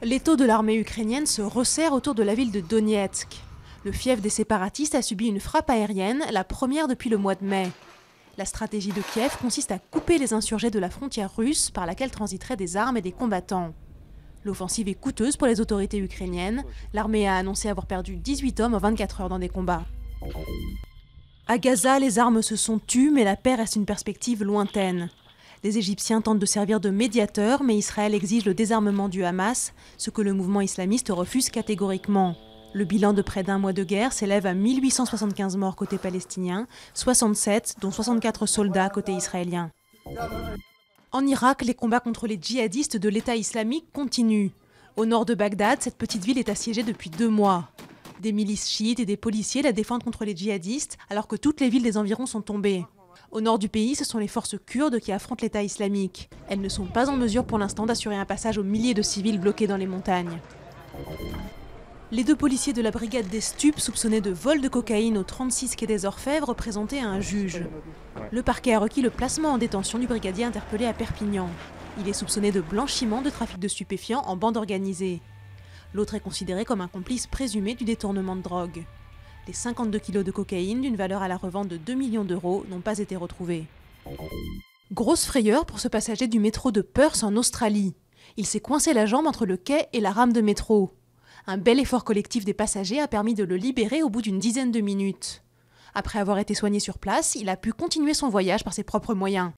L'étau de l'armée ukrainienne se resserre autour de la ville de Donetsk. Le fief des séparatistes a subi une frappe aérienne, la première depuis le mois de mai. La stratégie de Kiev consiste à couper les insurgés de la frontière russe par laquelle transiteraient des armes et des combattants. L'offensive est coûteuse pour les autorités ukrainiennes. L'armée a annoncé avoir perdu 18 hommes en 24 heures dans des combats. À Gaza, les armes se sont tues, mais la paix reste une perspective lointaine. Les Égyptiens tentent de servir de médiateurs, mais Israël exige le désarmement du Hamas, ce que le mouvement islamiste refuse catégoriquement. Le bilan de près d'un mois de guerre s'élève à 1875 morts côté palestinien, 67 dont 64 soldats côté israélien. En Irak, les combats contre les djihadistes de l'État islamique continuent. Au nord de Bagdad, cette petite ville est assiégée depuis 2 mois. Des milices chiites et des policiers la défendent contre les djihadistes, alors que toutes les villes des environs sont tombées. Au nord du pays, ce sont les forces kurdes qui affrontent l'État islamique. Elles ne sont pas en mesure pour l'instant d'assurer un passage aux milliers de civils bloqués dans les montagnes. Les 2 policiers de la brigade des stupes soupçonnés de vol de cocaïne au 36 quai des Orfèvres présentés à un juge. Le parquet a requis le placement en détention du brigadier interpellé à Perpignan. Il est soupçonné de blanchiment de trafic de stupéfiants en bande organisée. L'autre est considéré comme un complice présumé du détournement de drogue. Les 52 kilos de cocaïne d'une valeur à la revente de 2 millions d'euros n'ont pas été retrouvés. Grosse frayeur pour ce passager du métro de Perth en Australie. Il s'est coincé la jambe entre le quai et la rame de métro. Un bel effort collectif des passagers a permis de le libérer au bout d'une dizaine de minutes. Après avoir été soigné sur place, il a pu continuer son voyage par ses propres moyens.